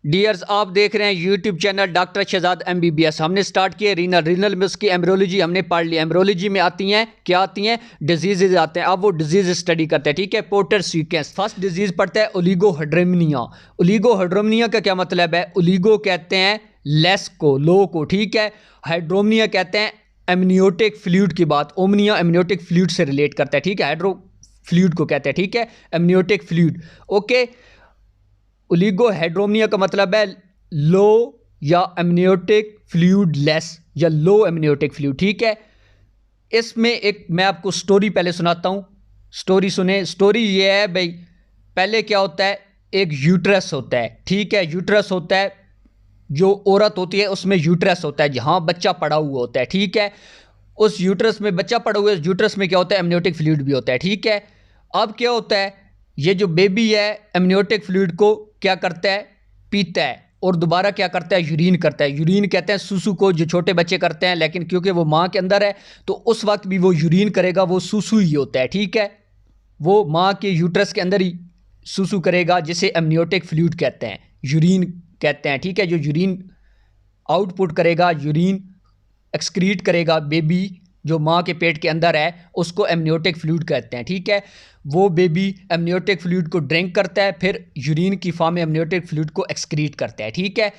Dears, आप देख रहे हैं YouTube channel doctor Shahzad MBBS। हमने स्टार्ट किया रीनल में उसकी एम्ब्रियोलॉजी हमने पढ़ ली। एम्ब्रियोलॉजी में आती हैं क्या आती हैं? डिजीजेज आते हैं। अब वो डिजीज स्टडी करते हैं, ठीक है। पोर्टर सीक्वेंस फर्स्ट डिजीज पढ़ता है ओलिगोहाइड्रोमिनिया। ओलिगोहाइड्रोमिनिया का क्या मतलब है? ओलिगो कहते हैं लेस को, लो को, ठीक है। हाइड्रोमिनिया कहते हैं एमनियोटिक फ्लूइड की बात। ओमनिया एमनियोटिक फ्लूइड से रिलेट करता है, ठीक है। हाइड्रो फ्लूइड को कहते हैं, ठीक है, एमनियोटिक फ्लूइड, ओके। ओलिगोहाइड्रोमिनिया का मतलब है लो या एमनियोटिक फ्लूइड लेस या लो एमनियोटिक फ्लूइड, ठीक है। इसमें एक मैं आपको स्टोरी पहले सुनाता हूँ, स्टोरी सुने। स्टोरी ये है भाई, पहले क्या होता है, एक यूट्रस होता है, ठीक है। यूट्रस होता है, जो औरत होती है उसमें यूट्रस होता है जहाँ बच्चा पड़ा हुआ होता है, ठीक है। उस यूट्रस में बच्चा पड़ा हुआ है, यूट्रस में क्या होता है, एमनियोटिक फ्लूइड भी होता है, ठीक है। अब क्या होता है, ये जो बेबी है एमनियोटिक फ्लूइड को क्या करता है, पीता है और दोबारा क्या करता है, यूरिन करता है। यूरिन कहते हैं सुसु को, जो छोटे बच्चे करते हैं, लेकिन क्योंकि वो माँ के अंदर है तो उस वक्त भी वो यूरिन करेगा, वो सुसु ही होता है, ठीक है। वो माँ के यूट्रस के अंदर ही सुसु करेगा, जिसे एमनियोटिक फ्लूइड कहते हैं, यूरिन कहते हैं, ठीक है। जो यूरिन आउटपुट करेगा, यूरिन एक्सक्रीट करेगा बेबी जो माँ के पेट के अंदर है, उसको एमनियोटिक फ्लूइड कहते हैं, ठीक है। वो बेबी एमनियोटिक फ्लूइड को ड्रिंक करता है, फिर यूरिन की फॉर्म में एमनियोटिक फ्लूइड को एक्सक्रीट करता है, ठीक है।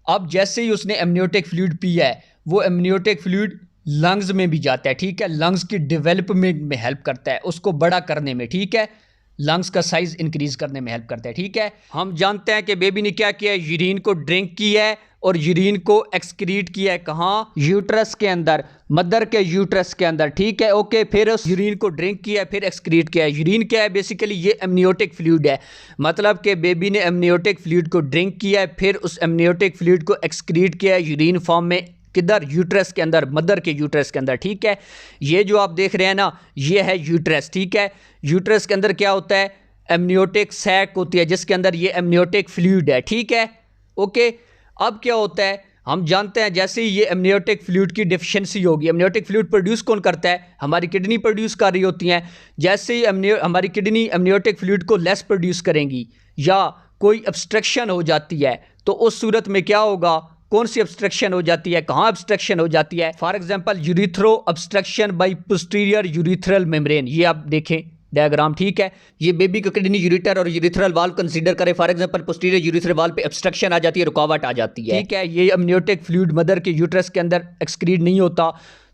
अब जैसे ही उसने एमनियोटिक फ्लूइड पिया है, वो एमनियोटिक फ्लूइड लंग्स में भी जाता है, ठीक है। लंग्स की डेवलपमेंट में हेल्प करता है, उसको बड़ा करने में, ठीक है। लंग्स का साइज इंक्रीज करने में हेल्प करता है, ठीक है। हम जानते हैं कि बेबी ने क्या किया है, यूरिन को ड्रिंक किया है और यूरिन को एक्सक्रीट किया है, कहाँ, यूट्रस के अंदर, मदर के यूट्रस के अंदर, ठीक है, ओके। फिर उस यूरिन को ड्रिंक किया है, फिर एक्सक्रीट किया है। यूरिन क्या है, बेसिकली ये एमनियोटिक फ्लूइड है। मतलब कि बेबी ने एमनियोटिक फ्लूइड को ड्रिंक किया है, फिर उस एमनियोटिक फ्लूइड को एक्सक्रीट किया है यूरिन फॉर्म में, किधर, यूट्रस के अंदर, मदर के यूट्रस के अंदर, ठीक है। ये जो आप देख रहे हैं ना, ये है यूट्रस, ठीक है। यूट्रस के अंदर क्या होता है, एमनियोटिक सैक होती है जिसके अंदर ये एमनियोटिक फ्लूइड है, ठीक है, ओके। अब क्या होता है, हम जानते हैं जैसे ही ये एमनियोटिक फ्लूइड की डिफिशिएंसी होगी, एमनियोटिक फ्लूइड प्रोड्यूस कौन करता है, हमारी किडनी प्रोड्यूस कर रही होती हैं। जैसे ही हमारी किडनी एमनियोटिक फ्लूइड को लेस प्रोड्यूस करेंगी या कोई ऑब्स्ट्रक्शन हो जाती है, तो उस सूरत में क्या होगा, कौन सी ऑब्स्ट्रक्शन हो जाती है, कहाँ ऑब्स्ट्रक्शन हो जाती है, for example urethro obstruction by posterior urethral membrane. ये आप देखें डायग्राम, ठीक है। ये बेबी का किडनी यूरिटर और यूरिथ्रल वाल्व कंसीडर करें, for example posterior urethral valve पे ऑब्स्ट्रक्शन आ जाती है, रुकावट आ जाती है, ठीक है। ये एमनियोटिक फ्लूइड मदर के यूट्रस के अंदर एक्सक्रीट नहीं होता,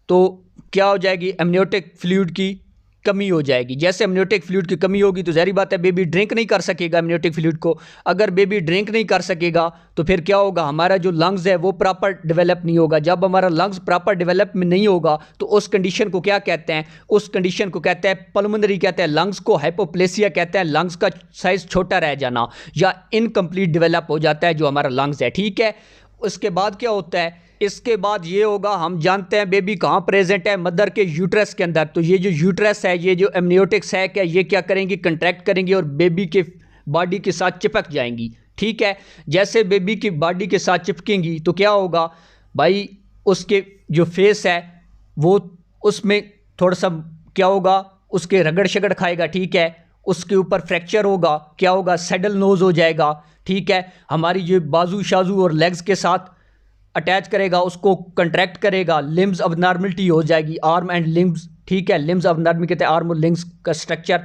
तो क्या हो जाएगी, एमनियोटिक फ्लूइड की कमी हो जाएगी। जैसे एमनियोटिक फ्लूइड की कमी होगी तो ज़ाहिर बात है बेबी ड्रिंक नहीं कर सकेगा एमनियोटिक फ्लूइड को। अगर बेबी ड्रिंक नहीं कर सकेगा तो फिर क्या होगा, हमारा जो लंग्स है वो प्रॉपर डेवलप नहीं होगा। जब हमारा लंग्स प्रॉपर डेवलप में नहीं होगा तो उस कंडीशन को क्या कहते हैं, उस कंडीशन को कहते हैं पल्मोनरी कहते हैं, लंग्स को हाइपोप्लेसिया कहते हैं। लंग्स का साइज छोटा रह जाना या इनकम्प्लीट डेवलप हो जाता है जो हमारा लंग्स है, ठीक है। उसके बाद क्या होता है, इसके बाद ये होगा, हम जानते हैं बेबी कहाँ प्रेजेंट है, मदर के यूट्रस के अंदर। तो ये जो यूट्रस है, ये जो एमनियोटिक सैक है, ये क्या करेंगी, कंट्रैक्ट करेंगी और बेबी के बॉडी के साथ चिपक जाएंगी, ठीक है। जैसे बेबी की बॉडी के साथ चिपकेंगी तो क्या होगा भाई, उसके जो फेस है वो, उसमें थोड़ा सा क्या होगा, उसके रगड़ शगड़ खाएगा, ठीक है। उसके ऊपर फ्रैक्चर होगा, क्या होगा, सैडल नोज हो जाएगा, ठीक है। हमारी जो बाजू शाजू और लेग्स के साथ अटैच करेगा, उसको कंट्रैक्ट करेगा, लिम्स अबनॉर्मलिटी हो जाएगी, आर्म एंड लिम्स, ठीक है। लिम्स अबनॉर्मल कहते हैं, आर्म और लिम्स का स्ट्रक्चर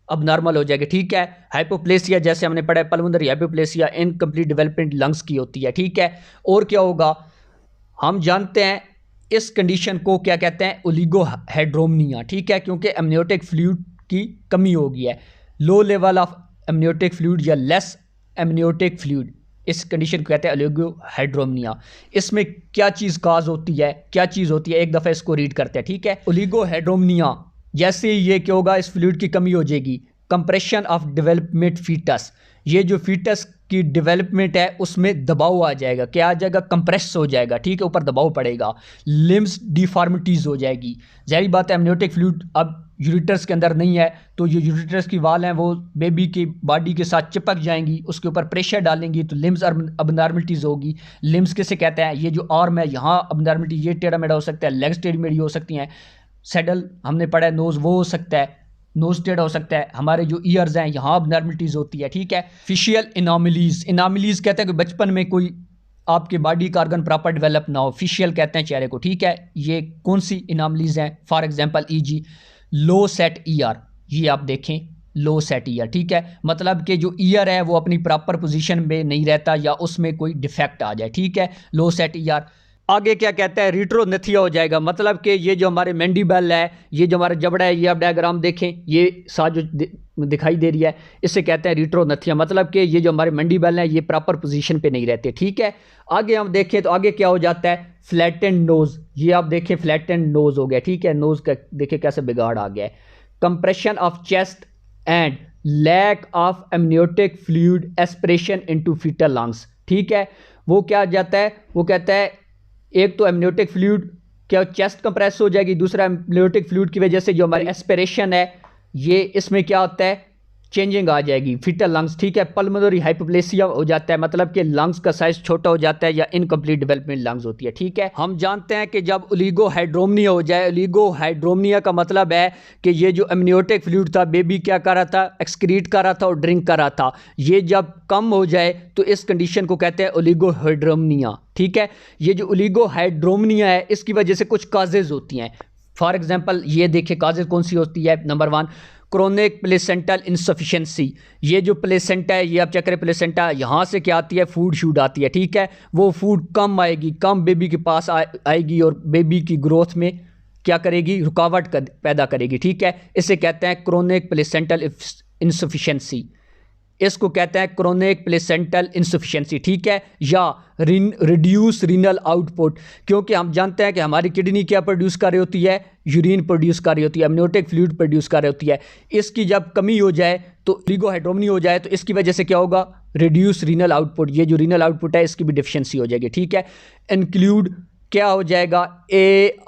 अबनॉर्मल हो जाएगा, ठीक है। हाइपोप्लेसिया जैसे हमने पढ़ा है, pulmonary hypoplasia incomplete development lungs की होती है, ठीक है। और क्या होगा, हम जानते हैं इस कंडीशन को क्या कहते हैं, ओलिगोहाइड्रोमिनिया, ठीक है, क्योंकि एमनियोटिक फ्लूइड की कमी हो गई है, low level of amniotic fluid या लेस एमनियोटिक फ्लूइड, इस कंडीशन को कहते हैं ओलिगोहाइड्रोमिनिया। इसमें क्या चीज़ काज होती है, क्या चीज़ होती है, एक दफ़ा इसको रीड करते हैं, ठीक है। ओलिगोहाइड्रोमिनिया जैसे ये क्या होगा, इस फ्लूइड की कमी हो जाएगी, कंप्रेशन ऑफ डेवलपमेंट फीटस, ये जो फीटस की डेवलपमेंट है उसमें दबाव आ जाएगा, क्या आ जाएगा, कंप्रेस हो जाएगा, ठीक है, ऊपर दबाव पड़ेगा, लिम्स डिफॉर्मिटीज़ हो जाएगी। जाहिर बात है एमनियोटिक फ्लूइड अब यूरिटर्स के अंदर नहीं है, तो ये यूरिटर्स की वाल हैं वो बेबी की बॉडी के साथ चिपक जाएंगी, उसके ऊपर प्रेशर डालेंगी तो लिम्स अबनॉर्मलिटीज़ होगी। लिम्स किसे कहते हैं, ये जो आर्म है यहाँ अबनॉर्मलिटी, ये टेढ़ा मेढ़ा हो सकता है, लेग्स टेढ़ी मेढ़ी हो सकती हैं, सैडल हमने पढ़ा है, नोज़ वो हो सकता है, नोज टेढ़ा हो सकता है, हमारे जो ईयर्स हैं यहाँ अबनॉर्मलिटीज होती है, ठीक है। फेशियल इनॉमलीज, इनॉमलीज कहते हैं कि बचपन में कोई आपके बॉडी का ऑर्गन प्रॉपर डेवलप ना हो, फेशियल कहते हैं चेहरे को, ठीक है। ये कौन सी इनॉमलीज हैं? For example easy low set ear, ये आप देखें लो सेट ईयर, ठीक है, मतलब कि जो ईयर है वो अपनी प्रॉपर पोजीशन में नहीं रहता या उसमें कोई डिफेक्ट आ जाए, ठीक है, लो सेट ईयर। आगे क्या कहता है? रिट्रोनेथिया हो जाएगा, मतलब कि ये जो हमारे मैंडिबल है, ये जो हमारा जबड़ा है, ये आप डायग्राम देखें, ये साथ जो दिखाई दे रही है, इससे कहते हैं रिट्रोनेथिया, मतलब कि ये जो हमारे मैंडिबल है ये प्रॉपर पोजीशन पे नहीं रहते, ठीक है। आगे हम देखें तो आगे क्या हो जाता है? फ्लैटेंड नोज, ये आप देखें फ्लैटेंड नोज हो गया, ठीक है, नोज का देखिए कैसे बिगाड़ आ गया है। Compression of chest and lack of amniotic fluid aspiration into foetal lungs, ठीक है। वो क्या जाता है? वो कहता है एक तो एमनियोटिक फ्लूइड क्या चेस्ट कंप्रेस हो जाएगी, दूसरा एमनियोटिक फ्लूइड की वजह से जो हमारी एस्पिरेशन है ये इसमें क्या होता है? चेंजिंग आ जाएगी, फीटल लंग्स, ठीक है। पल्मोनरी हाइपोप्लेसिया हो जाता है, मतलब कि लंग्स का साइज छोटा हो जाता है या इनकम्प्लीट डेवलपमेंट लंग्स होती है, ठीक है। हम जानते हैं कि जब ओलिगोहाइड्रोमनिया हो जाए, ओलिगोहाइड्रोमनिया का मतलब है कि ये जो एमनियोटिक फ्लूइड था बेबी क्या कर रहा था? एक्सक्रीट कर रहा था और ड्रिंक कर रहा था, ये जब कम हो जाए तो इस कंडीशन को कहते हैं ओलिगोहाइड्रोमनिया, ठीक है। ये जो ओलिगोहाइड्रोमनिया है इसकी वजह से कुछ काजेज होती हैं। फॉर एग्जाम्पल ये देखिए काजेज कौन सी होती है? नंबर 1 क्रोनिक प्लेसेंटल इंसफिशिएंसी, ये जो प्लेसेंटा है ये आप चेक करें, प्लेसेंटा यहाँ से क्या आती है? फूड शूड आती है, ठीक है। वो फूड कम आएगी, कम बेबी के पास आएगी और बेबी की ग्रोथ में क्या करेगी? रुकावट पैदा करेगी, ठीक है। इसे कहते हैं क्रोनिक प्लेसेंटल इंसफिशिएंसी, इसको कहते हैं क्रोनिक प्लेसेंटल इंसफिशिएंसी, ठीक है। या रिड्यूस रीनल आउटपुट, क्योंकि हम जानते हैं कि हमारी किडनी क्या प्रोड्यूस कर रही होती है? यूरिन प्रोड्यूस कर रही होती है, एमनियोटिक फ्लूइड प्रोड्यूस कर रही होती है। इसकी जब कमी हो जाए तो ओलिगोहाइड्रोमनिया हो जाए तो इसकी वजह से क्या होगा? रिड्यूस रीनल आउटपुट, ये जो रीनल आउटपुट है इसकी भी डिफिशिएंसी हो जाएगी, ठीक है। इंक्लूड क्या हो जाएगा?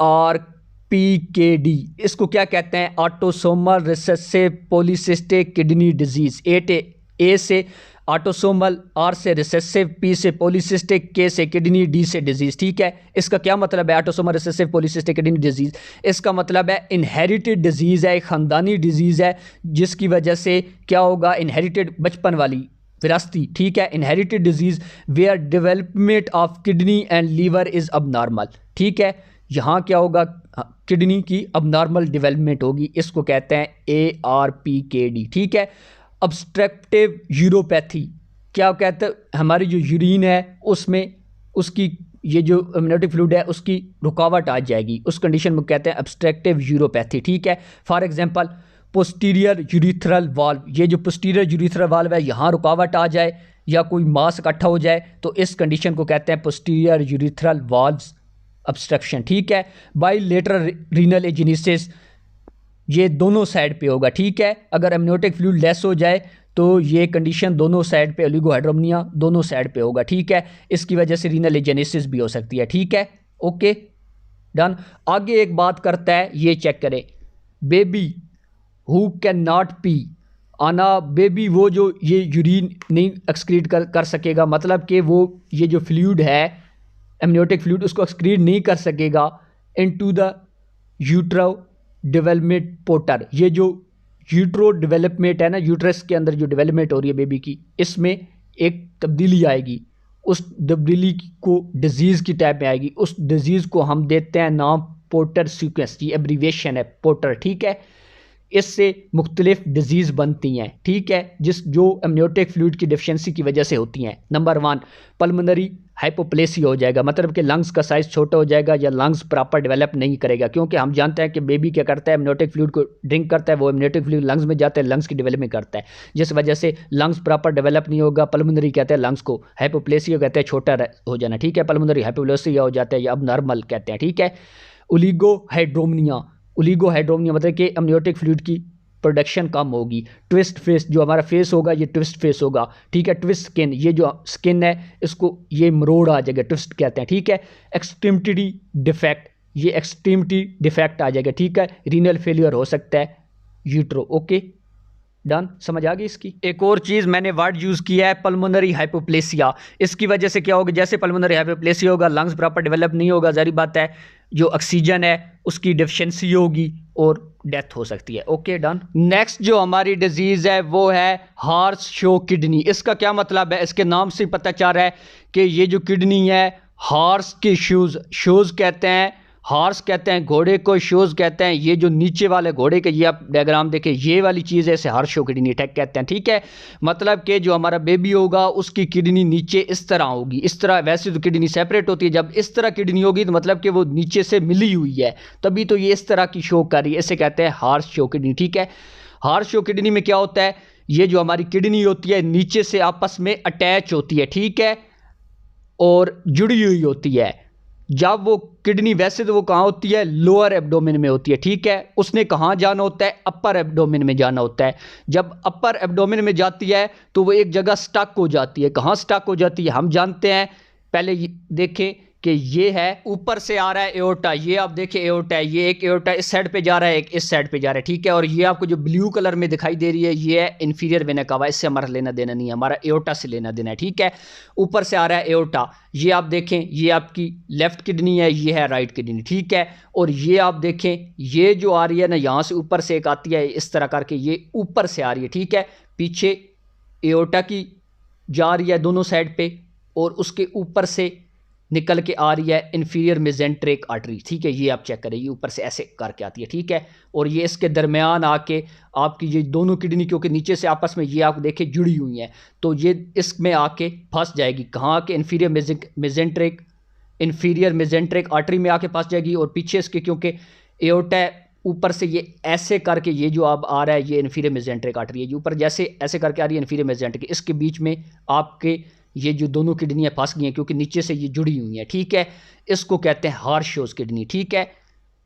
ARPKD, इसको क्या कहते हैं? Autosomal recessive polycystic kidney disease. A से ऑटोसोमल, आर से रिसेसिव, पी से पॉलीसिस्टिक, के से किडनी, डी से डिजीज, ठीक है। इसका क्या मतलब है? Autosomal recessive polycystic kidney disease, इसका मतलब है इनहेरिटेड डिजीज है, एक खानदानी डिजीज है जिसकी वजह से क्या होगा? इनहेरिटेड, बचपन वाली विरासती, ठीक है। Inherited disease where development of kidney and liver is abnormal, ठीक है। यहाँ क्या होगा? किडनी की अबनॉर्मल डेवलपमेंट होगी, इसको कहते हैं ARPKD, ठीक है। ऑब्स्ट्रक्टिव यूरोपैथी, क्या कहते हैं? हमारी जो यूरिन है उसमें उसकी ये जो एमनियोटिक फ्लूइड है उसकी रुकावट आ जाएगी, उस कंडीशन में कहते हैं ऑब्स्ट्रक्टिव यूरोपैथी, ठीक है। For example posterior urethral valve, ये जो पोस्टीरियर यूरिथ्रल वाल्व है यहाँ रुकावट आ जाए या कोई मास इकट्ठा हो जाए तो इस कंडीशन को कहते हैं पोस्टीरियर यूरिथ्रल वाल्व्स ऑब्स्ट्रक्शन, ठीक है। बाइलेटरल रीनल एजेनेसिस, ये दोनों साइड पे होगा, ठीक है। अगर एमनियोटिक फ्लूइड लेस हो जाए तो ये कंडीशन दोनों साइड पे, ओलिगोहाइड्रोमनिया दोनों साइड पे होगा, ठीक है। इसकी वजह से रीनल एजेनेसिस भी हो सकती है, ठीक है। Okay done. आगे एक बात करता है, ये चेक करें, baby who can not P, आना बेबी वो जो ये यूरिन नहीं एक्सक्रीट कर सकेगा, मतलब कि वो ये जो फ्लूइड है एमनियोटिक फ्लूइड उसको एक्सक्रीट नहीं कर सकेगा into the utero development porter, ये जो यूट्रो डेवलपमेंट है ना, यूट्रस के अंदर जो डेवलपमेंट हो रही है बेबी की, इसमें एक तब्दीली आएगी, उस तब्दीली को डिजीज़ की टाइप में आएगी, उस डिजीज़ को हम देते हैं नाम पोर्टर सीक्वेंस, ये एब्रीविएशन है पोर्टर, ठीक है। इससे मुख्तलिफ डिजीज़ बनती हैं, ठीक है, जो एमनियोटिक फ्लूइड की डिफिशिएंसी की वजह से होती हैं। नंबर 1 पल्मोनरी हाइपोप्लेसिया हो जाएगा, मतलब कि लंग्स का साइज़ छोटा हो जाएगा या लंग्स प्रॉपर डेवलप नहीं करेगा, क्योंकि हम जानते हैं कि बेबी क्या करता है? एमनियोटिक फ्लूइड को ड्रिंक करता है, वो एमनियोटिक फ्लूइड लंग्स में जाता है, लंग्स की डेवलपमेंट करता है, जिस वजह से लंग्स प्रॉपर डेवलप नहीं होगा। पल्मोनरी कहते हैं लंग्स को, हाइपोप्लेसिया कहते हैं छोटा हो जाना, ठीक है। पल्मोनरी हाइपोप्लेसिया हो जाता है या अब नॉर्मल कहते हैं, ठीक है। ओलिगोहाइड्रोमनिया, ओलिगोहाइड्रोमनिया मतलब कि एमनियोटिक फ्लूइड की प्रोडक्शन कम होगी। ट्विस्ट फेस, जो हमारा फेस होगा ये ट्विस्ट फेस होगा, ठीक है। ट्विस्ट स्किन, ये जो स्किन है इसको ये मरोड़ आ जाएगा, ट्विस्ट कहते हैं, ठीक है। एक्सट्रीमिटी डिफेक्ट, ये एक्सट्रीमिटी डिफेक्ट आ जाएगा, ठीक है। रीनल फेलियर हो सकता है यूट्रो, ओके डन, समझ आ गई इसकी। एक और चीज़ मैंने वर्ड यूज़ किया है पल्मोनरी हाइपोप्लेसिया। इसकी वजह से क्या होगा, जैसे पल्मोनरी हाइपोप्लेसिया होगा, लंग्स प्रॉपर डेवलप नहीं होगा, जारी बात है जो ऑक्सीजन है उसकी डिफिशियंसी होगी और डेथ हो सकती है। Okay done. नेक्स्ट जो हमारी डिजीज़ है वो है हॉर्स शो किडनी। इसका क्या मतलब है, इसके नाम से पता चल रहा है कि ये जो किडनी है हॉर्स के शूज़ कहते हैं, हॉर्स कहते हैं घोड़े को, शूज़ कहते हैं ये जो नीचे वाले घोड़े के, ये आप डायग्राम देखें, ये वाली चीज़ है, इसे हॉर्स शो किडनी अटैक कहते हैं। ठीक है, मतलब कि जो हमारा बेबी होगा उसकी किडनी नीचे इस तरह होगी, इस तरह। वैसे तो किडनी सेपरेट होती है, जब इस तरह किडनी होगी तो मतलब कि वो नीचे से मिली हुई है, तभी तो ये इस तरह की शो कर रही है, इसे कहते हैं हॉर्स शो किडनी। ठीक है, हॉर्स शो किडनी में क्या होता है, ये जो हमारी किडनी होती है नीचे से आपस में अटैच होती है, ठीक है, और जुड़ी हुई होती है। जब वो किडनी, वैसे तो वो कहाँ होती है, लोअर एब्डोमेन में होती है, ठीक है, उसने कहाँ जाना होता है, अपर एब्डोमेन में जाना होता है। जब अपर एब्डोमेन में जाती है तो वो एक जगह स्टक हो जाती है। कहाँ स्टक हो जाती है हम जानते हैं, पहले देखें कि ये है ऊपर से आ रहा है एओर्टा, ये आप देखें एओर्टा है, ये एक एओर्टा इस साइड पे जा रहा है, एक इस साइड पे जा रहा है, ठीक है, और ये आपको जो ब्लू कलर में दिखाई दे रही है ये है इंफीरियर वेना कावा, इससे हमारा लेना देना नहीं है, हमारा एओर्टा से लेना देना है। ठीक है, ऊपर से आ रहा है एओर्टा, ये आप देखें ये आपकी लेफ्ट किडनी है, ये है राइट किडनी, ठीक है, और ये आप देखें ये जो आ रही है ना यहाँ से ऊपर से एक आती है इस तरह करके, ये ऊपर से आ रही है, ठीक है, पीछे एओर्टा की जा रही है दोनों साइड पे, और उसके ऊपर से निकल के आ रही है इंफीरियर मेजेंट्रिक आर्टरी। ठीक है, ये आप चेक करें, ये ऊपर से ऐसे करके आती है, ठीक है, और ये इसके दरमियान आके आपकी ये दोनों किडनी, क्योंकि नीचे से आपस में ये आप देखें जुड़ी हुई हैं, तो ये इसमें आके फंस जाएगी, कहाँ के इंफीरियर मेजेंट्रिक आर्टरी में आके फंस जाएगी, और पीछे इसके क्योंकि एओर्टा ऊपर से ये ऐसे करके, ये जो अब आ रहा है ये इंफीरियर मेजेंट्रिक आर्टरी है, ये ऊपर जैसे ऐसे करके आ रही है इंफीरियर मेजेंट्रिक, इसके बीच में आपके ये जो दोनों किडनियाँ फंस गई हैं क्योंकि नीचे से ये जुड़ी हुई हैं। ठीक है, इसको कहते हैं हॉर्स शोज किडनी। ठीक है,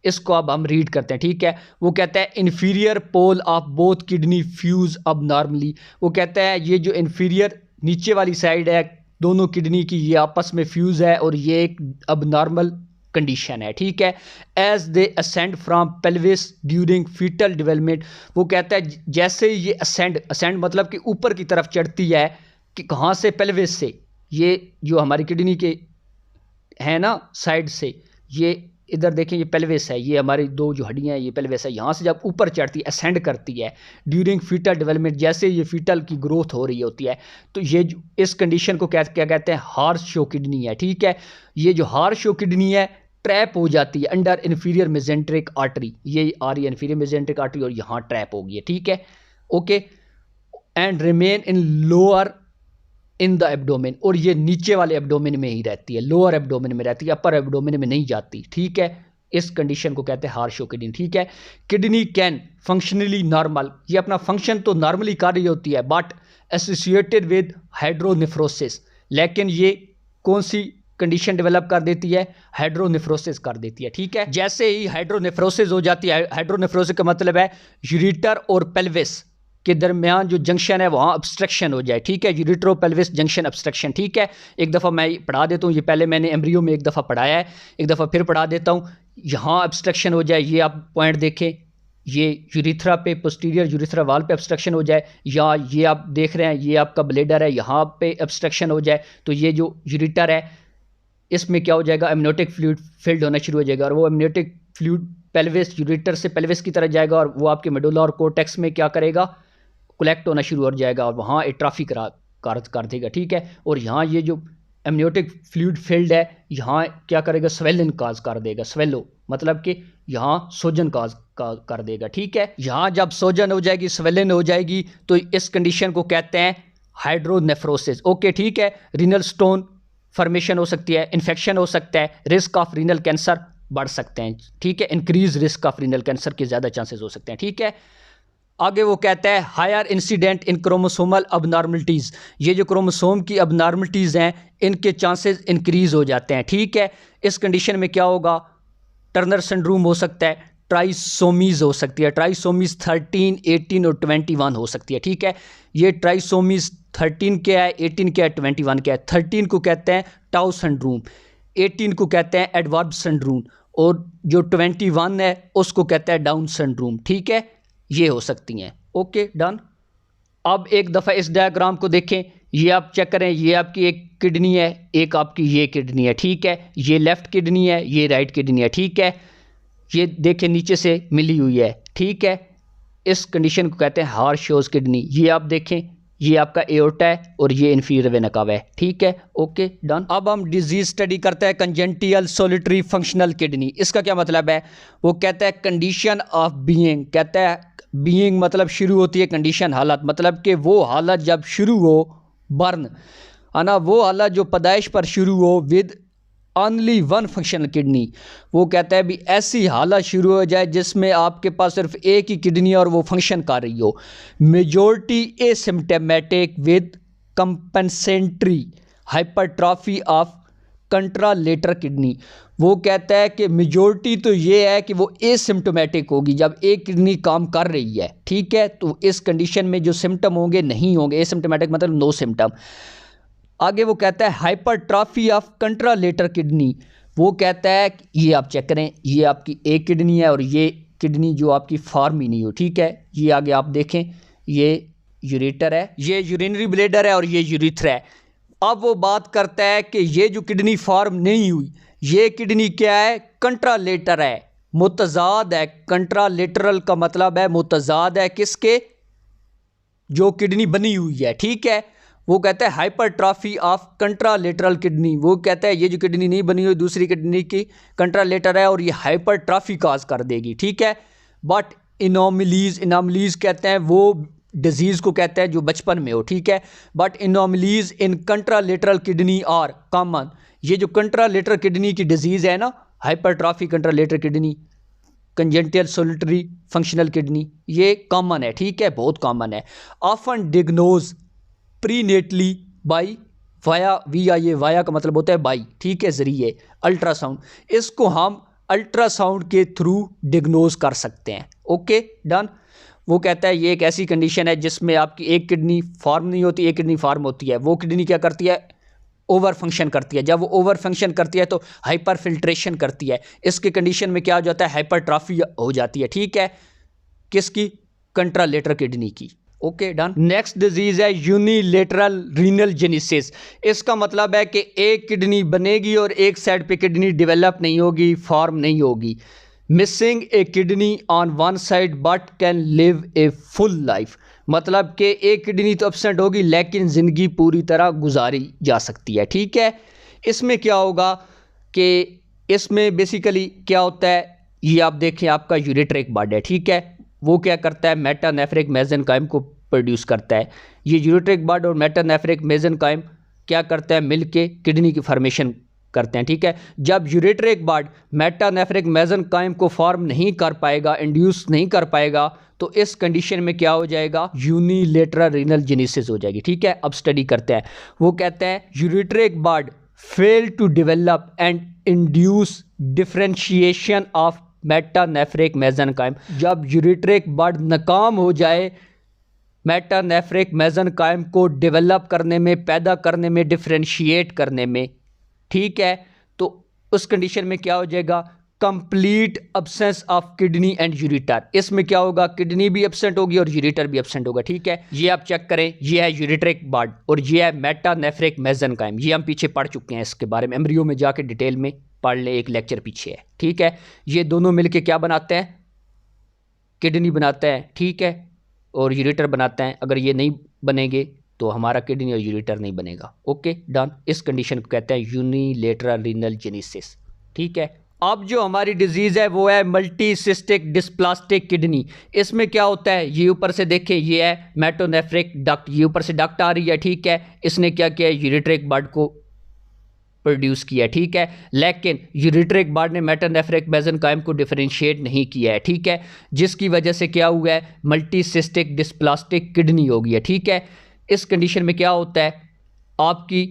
इसको अब हम रीड करते हैं। ठीक है, वो कहता है inferior pole of both kidney fuse abnormally. वो कहता है ये जो इन्फीरियर नीचे वाली साइड है दोनों किडनी की, ये आपस में फ्यूज है और ये एक अब नॉर्मल कंडीशन है। ठीक है, as they ascend from pelvis during fetal development. वो कहता है जैसे ये असेंड मतलब कि ऊपर की तरफ चढ़ती है, कि कहाँ से, पेल्विस से, ये जो हमारी किडनी के है ना साइड से, ये इधर देखें ये पेल्विस है, ये हमारी दो जो हड्डियां हैं ये पेल्विस है, यहाँ से जब ऊपर चढ़ती है असेंड करती है ड्यूरिंग फीटल डेवलपमेंट, जैसे ये फीटल की ग्रोथ हो रही होती है, तो ये इस कंडीशन को क्या कहते हैं, हॉर्स शो किडनी है। ठीक है, ये जो हॉर्स शो किडनी है ट्रैप हो जाती है अंडर इन्फीरियर मेजेंट्रिक आर्टरी, ये आ रही है इन्फीरियर मेजेंट्रिक आर्टरी और यहाँ ट्रैप हो गई है। ठीक है, okay, and remain in lower in the abdomen, और ये नीचे वाले एब्डोमेन में ही रहती है, लोअर एब्डोमेन में रहती है, अपर एब्डोमेन में नहीं जाती। ठीक है, इस कंडीशन को कहते हैं हॉर्स शो किडनी। ठीक है, किडनी कैन फंक्शनली नॉर्मल, ये अपना फंक्शन तो नॉर्मली कर रही होती है बट एसोसिएटेड विद हाइड्रोनेफ्रोसिस, लेकिन ये कौन सी कंडीशन डेवलप कर देती है, हाइड्रोनेफ्रोसिस कर देती है। ठीक है, जैसे ही हाइड्रोनेफ्रोसिस हो जाती है, हाइड्रोनेफ्रोसिस का मतलब है यूरेटर और पेल्विस के दरमियान जो जंक्शन है वहाँ ऑब्स्ट्रक्शन हो जाए। ठीक है, यूरेट्रो पेल्विस जंक्शन ऑब्स्ट्रक्शन। ठीक है, एक दफ़ा मैं पढ़ा देता हूँ, ये पहले मैंने एम्ब्रियो में एक दफ़ा पढ़ाया है, एक दफ़ा फिर पढ़ा देता हूँ। यहाँ ऑब्स्ट्रक्शन हो जाए, ये आप पॉइंट देखें, ये यूरिथ्रा पे, पोस्टीरियर यूरिथ्रा वाल पे ऑब्स्ट्रक्शन हो जाए, या ये आप देख रहे हैं ये आपका ब्लेडर है, यहाँ पे ऑब्स्ट्रक्शन हो जाए, तो ये जो यूरिटर है इसमें क्या हो जाएगा, एमनियोटिक फ्लूइड फिल्ड होना शुरू हो जाएगा, और वो एमनियोटिक फ्लूइड पेल्विस, यूरिटर से पेल्विस की तरह जाएगा, और वो आपके मेडुला और कोर्टेक्स में क्या करेगा, कलेक्ट होना शुरू हो जाएगा, और वहाँ एट्राफी कर देगा। ठीक है, और यहाँ ये जो एमनियोटिक फ्लूइड फील्ड है यहाँ क्या करेगा, स्वेलन काज कर देगा, स्वेलो मतलब कि यहाँ सोजन काज कर देगा। ठीक है, यहाँ जब सोजन हो जाएगी, स्वेलन हो जाएगी, तो इस कंडीशन को कहते हैं हाइड्रोनेफ्रोसिस। ओके, ठीक है, रीनल स्टोन फॉर्मेशन हो सकती है, इन्फेक्शन हो सकता है, रिस्क ऑफ रीनल कैंसर बढ़ सकते हैं। ठीक है, increase risk of renal cancer के ज़्यादा चांसेस हो सकते हैं। ठीक है, आगे वो कहता है हायर इंसिडेंट इन क्रोमोसोमल अबनॉर्मलिटीज़, ये जो क्रोमोसोम की अबनॉर्मलिटीज़ हैं इनके चांसेस इंक्रीज़ हो जाते हैं। ठीक है, इस कंडीशन में क्या होगा, टर्नर सिंड्रोम हो सकता है, ट्राइसोमीज़ हो सकती है, ट्राइसोमीज़ 13, 18 और 21 हो सकती है। ठीक है, ये ट्राइसोमीज़ 13 क्या है, 18 क्या है, 21 क्या है। 13 को कहते हैं टाउ सिंड्रोम, 18 को कहते हैं एडवर्ब सिंड्रोम, और जो 21 है उसको कहते हैं डाउन सिंड्रोम। ठीक है, ये हो सकती हैं। Okay, done. अब एक दफ़ा इस डायग्राम को देखें, ये आप चेक करें, ये आपकी एक किडनी है, एक आपकी ये किडनी है, ठीक है, ये लेफ़्ट किडनी है, ये राइट किडनी है, ठीक है, ये देखें नीचे से मिली हुई है, ठीक है। इस कंडीशन को कहते हैं हार्शोज किडनी। ये आप देखें, ये आपका एओर्टा है और ये इंफीरियर वेना कावा है, ठीक है, ओके डन। अब हम डिजीज स्टडी करते हैं कंजेंटियल सोलिटरी फंक्शनल किडनी। इसका क्या मतलब है? वो कहता है कंडीशन ऑफ बीइंग, कहता है बीइंग मतलब शुरू होती है, कंडीशन हालत मतलब कि वो हालत जब शुरू हो, बर्न है ना, वो हालत जो पैदाइश पर शुरू हो with only one functional kidney. वो कहता है भी ऐसी हालत शुरू हो जाए जिसमें आपके पास सिर्फ एक ही किडनी है और वो फंक्शन कर रही हो। Majority asymptomatic with compensatory hypertrophy of contralateral kidney. वो कहता है कि मेजॉरिटी तो ये है कि वो एसिम्प्टोमेटिक होगी जब एक किडनी काम कर रही है, ठीक है। तो इस कंडीशन में जो सिम्टम होंगे नहीं होंगे, एसिम्प्टोमेटिक मतलब नो सिम्टम। आगे वो कहता है हाइपरट्रॉफी ऑफ कंट्रालेटर किडनी। वो कहता है ये आप चेक करें, ये आपकी एक किडनी है और ये किडनी जो आपकी फॉर्म ही नहीं हो, ठीक है। ये आगे आप देखें, ये यूरेटर है, ये यूरिनरी ब्लैडर है और ये यूरिथ्रा है। अब वो बात करता है कि ये जो किडनी फॉर्म नहीं हुई, ये किडनी क्या है? कंट्रालेटर है, मुतजाद है। कंट्रालेटरल का मतलब है मुतजाद है किसके? जो किडनी बनी हुई है, ठीक है। वो कहता है हाइपरट्रॉफी ऑफ कंट्रालेटरल किडनी। वो कहता है ये जो किडनी नहीं बनी हुई दूसरी किडनी की कंट्रालेटर है और ये हाइपरट्रॉफी काज कर देगी, ठीक है। बट इनोमलीज कहते हैं वो डिजीज़ को कहता है जो बचपन में हो, ठीक है। But anomalies in contralateral kidney are common. ये जो कंट्रालेटरल किडनी की डिजीज़ है ना, hypertrophy contralateral kidney, congenital solitary functional kidney, ये कॉमन है, ठीक है, बहुत कॉमन है। Often diagnosed prenatally by via, ये वाया का मतलब होता है बाई, ठीक है, जरिए अल्ट्रासाउंड। इसको हम अल्ट्रासाउंड के थ्रू डिग्नोज कर सकते हैं, ओके डन। वो कहता है ये एक ऐसी कंडीशन है जिसमें आपकी एक किडनी फॉर्म नहीं होती, एक किडनी फॉर्म होती है। वो किडनी क्या करती है? ओवर फंक्शन करती है। जब वो ओवर फंक्शन करती है तो हाइपर फिल्ट्रेशन करती है। इसके कंडीशन में क्या हो जाता है? हाइपरट्रॉफी हो जाती है, ठीक है, किसकी? कंट्रालेटर किडनी की, ओके डन। नेक्स्ट डिजीज है यूनिलेटरल रीनल जेनेसिस। इसका मतलब है कि एक किडनी बनेगी और एक साइड पे किडनी डेवलप नहीं होगी, फॉर्म नहीं होगी। Missing A kidney on one side but can live a full life. मतलब कि एक किडनी तो एब्सेंट होगी लेकिन ज़िंदगी पूरी तरह गुजारी जा सकती है, ठीक है। इसमें क्या होगा कि इसमें बेसिकली क्या होता है, ये आप देखें आपका यूरेट्रिक बड है, ठीक है। वो क्या करता है? मेटानेफ्रिक मेसेनकाइम को प्रोड्यूस करता है। ये यूरेट्रिक बड और मेटानेफ्रिक मेसेनकाइम क्या करता है? मिलके किडनी की फॉर्मेशन करते हैं, ठीक है। जब यूरेट्रिक बड मेटानेफ्रिक मेसेनकाइम को फॉर्म नहीं कर पाएगा, इंड्यूस नहीं कर पाएगा, तो इस कंडीशन में क्या हो जाएगा? यूनिलेटरल रीनल जेनेसिस हो जाएगी, ठीक है। अब स्टडी करते हैं। वो कहते हैं ureteric bud fail to develop and induce differentiation of metanephric mesenchyme. जब यूरेट्रिक बड नाकाम हो जाए मेटानेफ्रिक मेसेनकाइम को डेवलप करने में, पैदा करने में, डिफरेंशिएट करने में, ठीक है, तो उस कंडीशन में क्या हो जाएगा? Complete absence of kidney and ureter. इसमें क्या होगा? किडनी भी एब्सेंट होगी और यूरेटर भी एब्सेंट होगा, ठीक है। ये आप चेक करें, ये है यूरेट्रिक बड और ये है मेटानेफ्रिक मेसेनकाइम। ये हम पीछे पढ़ चुके हैं, इसके बारे में एम्ब्रियो में जाके डिटेल में पढ़ लें, एक लेक्चर पीछे है, ठीक है। ये दोनों मिलके क्या बनाते हैं? किडनी बनाते हैं, ठीक है, और यूरेटर बनाते हैं। अगर ये नहीं बनेंगे तो हमारा किडनी और यूरेटर नहीं बनेगा, ओके डन। इस कंडीशन को कहते हैं यूनिलेटरल रीनल जेनेसिस, ठीक है। अब जो हमारी डिजीज़ है वो है मल्टीसिस्टिक डिस्प्लास्टिक किडनी। इसमें क्या होता है? ये ऊपर से देखें, ये है मेटानेफ्रिक डक्ट, ये ऊपर से डक्ट आ रही है, ठीक है। इसने क्या किया? यूरेट्रिक बड को प्रोड्यूस किया, ठीक है। लेकिन यूरेट्रिक बड ने मेटानेफ्रिक मेसेनकाइम को डिफरेंशिएट नहीं किया है, ठीक है, जिसकी वजह से क्या हुआ है? मल्टीसिस्टिक डिस्प्लास्टिक किडनी हो गई है, ठीक है। इस कंडीशन में क्या होता है? आपकी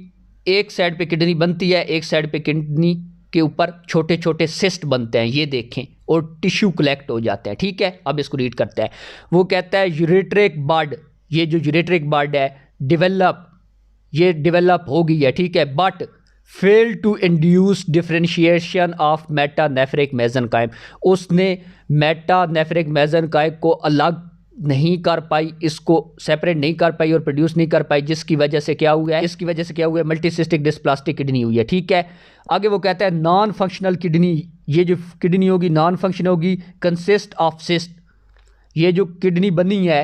एक साइड पे किडनी बनती है, एक साइड पे किडनी के ऊपर छोटे छोटे सिस्ट बनते हैं, ये देखें, और टिश्यू कलेक्ट हो जाते हैं, ठीक है। अब इसको रीड करते हैं। वो कहता है यूरेट्रिक बड, ये जो यूरेट्रिक बड है ये डेवलप हो गई है, ठीक है, but fail to induce differentiation of metanephric mesenchyme. उसने मेटानेफ्रिक मेसेनकाइम को अलग नहीं कर पाई, इसको सेपरेट नहीं कर पाई और प्रोड्यूस नहीं कर पाई, जिसकी वजह से क्या हुआ है, इसकी वजह से क्या हुआ है, मल्टीसिस्टिक डिस्प्लास्टिक किडनी हुई है। ठीक है, आगे वो कहता है नॉन फंक्शनल किडनी, ये जो किडनी होगी नॉन फंक्शनल होगी, कंसिस्ट ऑफ सिस्ट, ये जो किडनी बनी है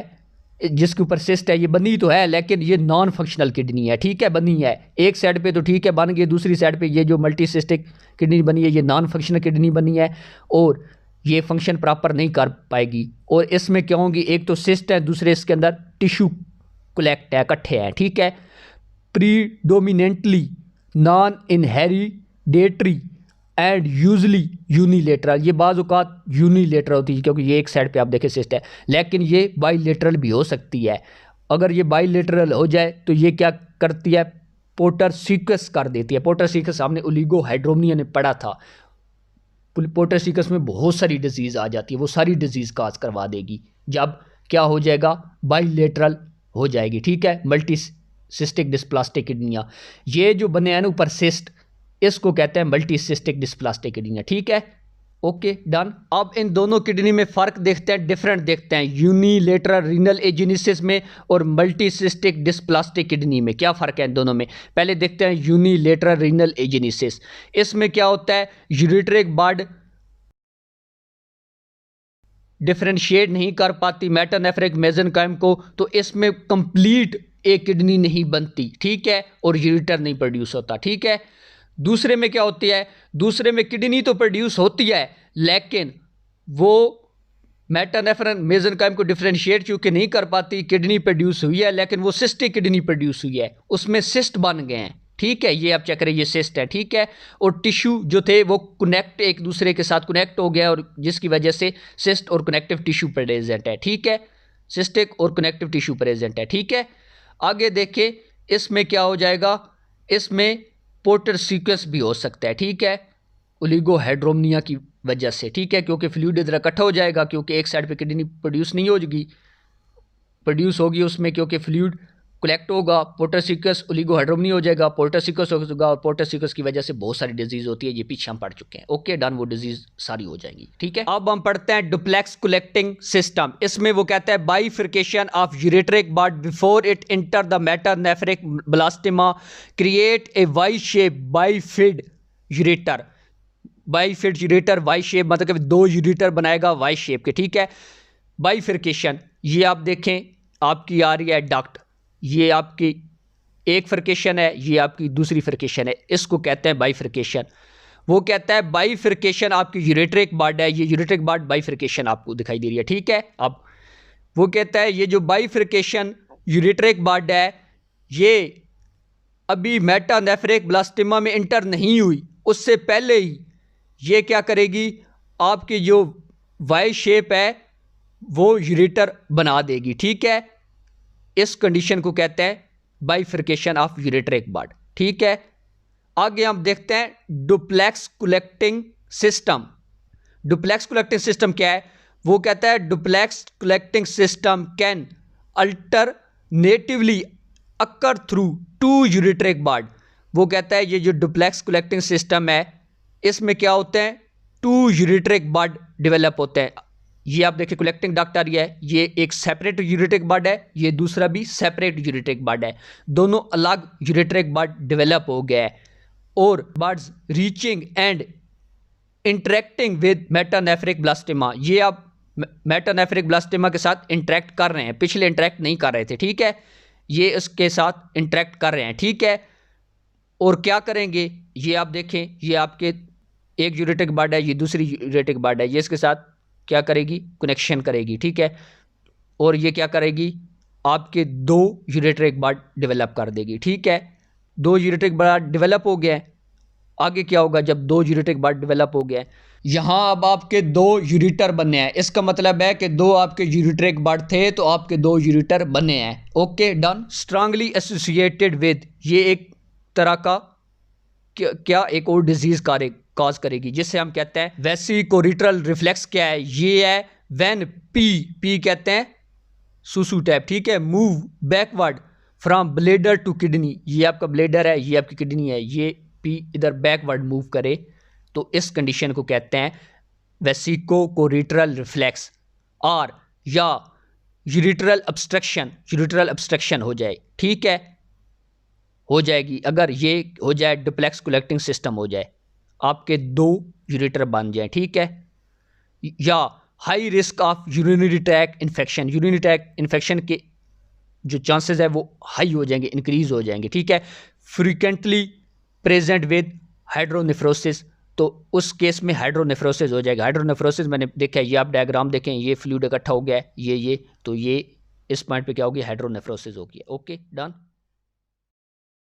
जिसके ऊपर सिस्ट है, ये बनी तो है लेकिन ये नॉन फंक्शनल किडनी है। ठीक है, बनी है एक साइड पे तो ठीक है बन गई, दूसरी साइड पे ये जो मल्टीसिस्टिक किडनी बनी है ये नॉन फंक्शनल किडनी बनी है और ये फंक्शन प्रॉपर नहीं कर पाएगी। और इसमें क्या होंगी, एक तो सिस्ट है, दूसरे इसके अंदर टिश्यू कलेक्ट है, इकट्ठे हैं। ठीक है, predominantly non hereditary and usually unilateral, ये बाज़ औक़ात यूनिलेटरल होती है क्योंकि ये एक साइड पे आप देखें सिस्ट है, लेकिन ये बाईलेटरल भी हो सकती है। अगर ये बाईलेटरल हो जाए तो ये क्या करती है, पोर्टर सीक्वस कर देती है। पोर्टर सीक्वस हमने ओलिगोहाइड्रोमिया ने पढ़ा था, पोर्टर सीक्वस में बहुत सारी डिजीज़ आ जाती है, वो सारी डिजीज़ काज करवा देगी जब क्या हो जाएगा, बाईलेटरल हो जाएगी। ठीक है, मल्टी सिस्टिक डिस्प्लास्टिक किडनियाँ, ये जो बने हैं ना ऊपर सिस्ट, इसको कहते हैं मल्टीसिस्टिक डिस्प्लास्टिक किडनी। ठीक है, ओके डन। अब इन दोनों किडनी में फ़र्क देखते हैं, डिफरेंट देखते हैं, यूनिलेटरल रीनल एजेनेसिस में और मल्टीसिस्टिक डिस्प्लास्टिक किडनी में क्या फ़र्क है इन दोनों में। पहले देखते हैं यूनिलेटरल रीनल एजेनेसिस, इसमें क्या होता है, यूरेट्रिक बड डिफरेंशिएट नहीं कर पाती मेटानेफ्रिक मेसेनकाइम को, तो इसमें कंप्लीट एक किडनी नहीं बनती। ठीक है, और यूरेटर नहीं प्रोड्यूस होता। ठीक है, दूसरे में क्या होती है, दूसरे में किडनी तो प्रोड्यूस होती है लेकिन वो मेटानेफ्रन मेसेनकाइम को डिफरेंशिएट क्योंकि नहीं कर पाती, किडनी प्रोड्यूस हुई है लेकिन वो सिस्टिक किडनी प्रोड्यूस हुई है, उसमें सिस्ट बन गए हैं। ठीक है, ये आप चेक करें, ये सिस्ट है। ठीक है, और टिश्यू जो थे वो कनेक्ट एक दूसरे के साथ कनेक्ट हो गया और जिसकी वजह से सिस्ट और कनेक्टिव टिश्यू प्रेजेंट है। ठीक है, सिस्टिक और कनेक्टिव टिश्यू प्रेजेंट है। ठीक है, आगे देखें, इसमें क्या हो जाएगा, इसमें पोर्टर सीक्वेंस भी हो सकता है। ठीक है, ओलिगोहाइड्रोमिया की वजह से। ठीक है, क्योंकि फ्लूइड इधर इकट्ठा हो जाएगा, क्योंकि एक साइड पे किडनी प्रोड्यूस नहीं होगी, प्रोड्यूस होगी उसमें क्योंकि फ्लूइड कलेक्ट होगा, पोर्टर सीक्वेंस ओलिगोहाइड्रोमिया हो जाएगा, पोर्टर सीक्वेंस होगा और पोर्टर सीक्वेंस की वजह से बहुत सारी डिजीज होती है, ये पीछे हम पढ़ चुके हैं। ओके डन, वो डिजीज सारी हो जाएंगी। ठीक है, अब हम पढ़ते हैं डुप्लेक्स कलेक्टिंग सिस्टम। इसमें वो कहता है bifurcation of ureteric bud before it enter the metanephric blastema create a Y shape bifid ureter. Bifid ureter, Y shape मतलब कि दो यूरेटर बनाएगा वाई शेप के। ठीक है, बाइफिकेशन, ये आप देखें आपकी आ रही है डक्ट, ये आपकी एक फ्रिकेशन है, ये आपकी दूसरी फ्रिकेशन है, इसको कहते हैं बाइफिकेशन। वो कहता है बाइफिकेशन आपकी यूरेट्रिक बड है, ये यूरेट्रिक बड बाइफिकेशन आपको दिखाई दे रही है। ठीक है, अब वो कहता है ये जो बाइफिकेशन यूरेट्रिक बड है ये अभी मेटानेफ्रिक ब्लास्टिमा में इंटर नहीं हुई, उससे पहले ही ये क्या करेगी, आपकी जो वाई शेप है वो यूरेटर बना देगी। ठीक है, इस कंडीशन को कहते हैं बाइफिकेशन ऑफ यूरेट्रिक बड। ठीक है, आगे हम देखते हैं duplex collecting system. Duplex collecting system क्या है, वो कहता है duplex collecting system can alternatively occur through two ureteric bud. वो कहता है ये जो डुप्लेक्स कलेक्टिंग सिस्टम है इसमें क्या होते हैं, टू यूरेट्रिक बड डेवलप होते हैं। ये आप देखिए कलेक्टिंग डक्ट आ रही है, ये एक सेपरेट यूरेट्रिक बड है, ये दूसरा भी सेपरेट यूरेट्रिक बड है, दोनों अलग यूरेट्रिक बड डेवलप हो गया है और buds reaching and interacting with metanephric blastema. ये आप मेटानेफ्रिक ब्लास्टिमा के साथ इंटरेक्ट कर रहे हैं, पिछले इंटरेक्ट नहीं कर रहे थे। ठीक है, ये इसके साथ इंटरेक्ट कर रहे हैं। ठीक है, और क्या करेंगे, ये आप देखें, ये आपके एक यूरेट्रिक बड है, ये दूसरी यूरेट्रिक बड है, ये इसके साथ क्या करेगी, कनेक्शन करेगी। ठीक है, और ये क्या करेगी, आपके दो यूरेट्रिक बड डेवलप कर देगी। ठीक है, दो यूरेट्रिक बड डेवलप हो गए, आगे क्या होगा जब दो यूरेट्रिक बड डेवलप हो गए, यहाँ अब आपके दो यूरेटर बने हैं, इसका मतलब है कि दो आपके यूरेट्रिक बड थे तो आपके दो यूरेटर बने हैं। Okay done. Strongly associated with, ये एक तरह का क्या एक और डिजीज कॉज करेगी जिससे हम कहते हैं वेसिकोरिट्रल रिफ्लेक्स। क्या है, ये है व्हेन पी कहते हैं सुसु टाइप। ठीक है, move backward from bladder to kidney, ये आपका ब्लेडर है, ये आपकी किडनी है, ये पी इधर बैकवर्ड मूव करे तो इस कंडीशन को कहते हैं वेसिकोरिट्रल रिफ्लेक्स। और या यूरिटरल ऑब्स्ट्रक्शन हो जाए, ठीक है, हो जाएगी। अगर ये हो जाए, डुप्लेक्स कलेक्टिंग सिस्टम हो जाए, आपके 2 यूरेटर बन जाए, ठीक है। या high risk of urinary tract infection, urinary tract infection के जो चांसेस है वो हाई हो जाएंगे, इंक्रीज हो जाएंगे, ठीक है। फ्रीक्वेंटली प्रेजेंट विद हाइड्रोनेफ्रोसिस, तो उस केस में हाइड्रोनेफ्रोसिस हो जाएगा। हाइड्रोनेफ्रोसिस मैंने देखा है, ये आप डायग्राम देखें, ये फ्लूइड इकट्ठा हो गया है, ये तो ये इस पॉइंट पे क्या होगी, हाइड्रोनेफ्रोसिस होगी। Okay, done.